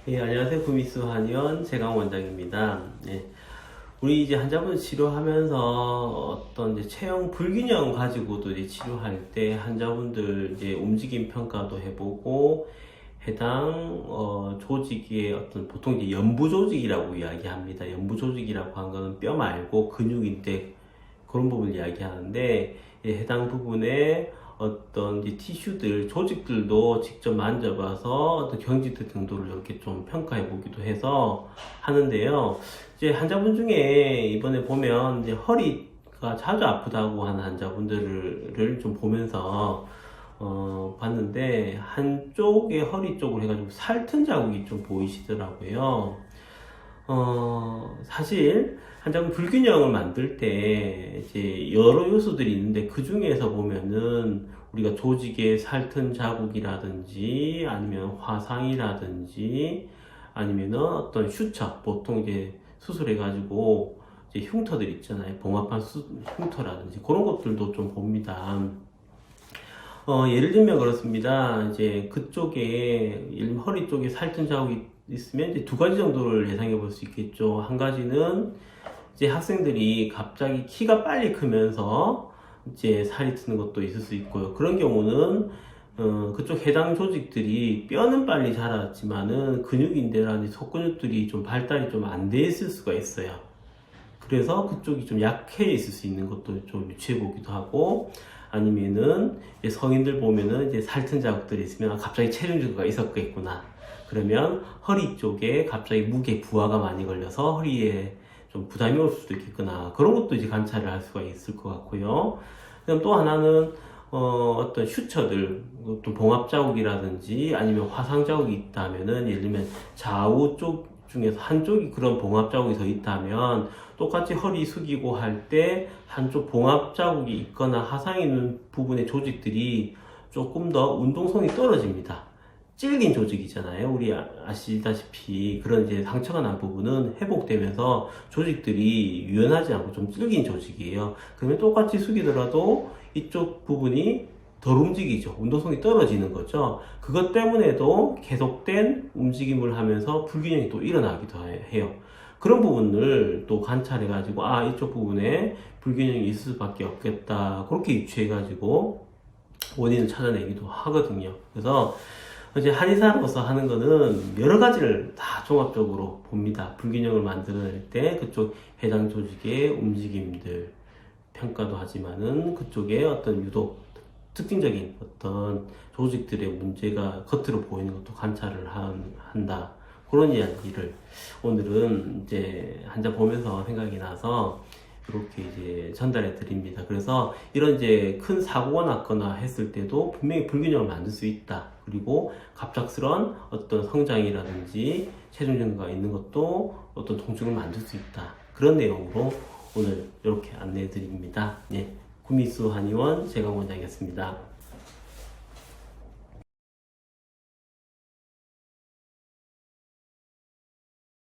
예, 안녕하세요. 구미수 한의원 재강 원장입니다. 예, 우리 이제 환자분 치료하면서 어떤 이제 체형 불균형 가지고도 이제 치료할 때 환자분들 이제 움직임 평가도 해보고 해당 조직의 어떤 보통 이제 연부 조직이라고 이야기합니다. 연부 조직이라고 한 거는 뼈 말고 근육인데 그런 부분을 이야기하는데 예, 해당 부분에 어떤 이제 티슈들, 조직들도 직접 만져봐서 어떤 경직도 정도를 이렇게 좀 평가해 보기도 해서 하는데요. 이제 환자분 중에 이번에 보면 이제 허리가 자주 아프다고 하는 환자분들을 좀 보면서 봤는데 한쪽의 허리 쪽으로 해가지고 살튼 자국이 좀 보이시더라고요. 사실 환자분 불균형을 만들 때 이제 여러 요소들이 있는데 그 중에서 보면은 우리가 조직의 살튼 자국이라든지 아니면 화상이라든지 아니면은 어떤 슈처, 보통 이제 수술해가지고 이제 흉터들 있잖아요. 봉합한 흉터라든지 그런 것들도 좀 봅니다. 예를 들면 그렇습니다. 이제 그쪽에, 허리 쪽에 살튼 자국이 있으면 이제 두 가지 정도를 예상해 볼 수 있겠죠. 한 가지는 이제 학생들이 갑자기 키가 빨리 크면서 이제 살이 트는 것도 있을 수 있고요. 그런 경우는 그쪽 해당 조직들이 뼈는 빨리 자랐지만은 근육인대라든지 속근육들이 좀 발달이 좀 안 돼 있을 수가 있어요. 그래서 그쪽이 좀 약해 있을 수 있는 것도 좀 유추해 보기도 하고, 아니면은 이제 성인들 보면은 이제 살튼 자국들이 있으면 갑자기 체중 증가가 있었겠구나. 그러면 허리 쪽에 갑자기 무게 부하가 많이 걸려서 허리에 좀 부담이 올 수도 있겠구나. 그런 것도 이제 관찰을 할 수가 있을 것 같고요. 그럼 또 하나는 어떤 슈처들, 어떤 봉합 자국이라든지 아니면 화상 자국이 있다면은 예를 들면 좌우 쪽 중에서 한쪽이 그런 봉합 자국이 더 있다면 똑같이 허리 숙이고 할 때 한쪽 봉합 자국이 있거나 화상이 있는 부분의 조직들이 조금 더 운동성이 떨어집니다. 찔긴 조직이잖아요. 우리 아시다시피 그런 이제 상처가 난 부분은 회복되면서 조직들이 유연하지 않고 좀 찔긴 조직이에요. 그러면 똑같이 숙이더라도 이쪽 부분이 덜 움직이죠. 운동성이 떨어지는 거죠. 그것 때문에도 계속된 움직임을 하면서 불균형이 또 일어나기도 해요. 그런 부분을 또 관찰해가지고 이쪽 부분에 불균형이 있을 수밖에 없겠다. 그렇게 유추해가지고 원인을 찾아내기도 하거든요. 그래서 이제 한의사로서 하는 거는 여러 가지를 다 종합적으로 봅니다. 불균형을 만들어낼 때 그쪽 해당 조직의 움직임들 평가도 하지만은 그쪽에 어떤 유독 특징적인 어떤 조직들의 문제가 겉으로 보이는 것도 관찰을 한다. 그런 이야기를 오늘은 이제 환자 보면서 생각이 나서 이렇게 이제 전달해 드립니다. 그래서 이런 이제 큰 사고가 났거나 했을 때도 분명히 불균형을 만들 수 있다. 그리고 갑작스런 어떤 성장이라든지 체중 증가가 있는 것도 어떤 통증을 만들 수 있다. 그런 내용으로 오늘 이렇게 안내해 드립니다. 예, 구미수 한의원 재강 원장이었습니다.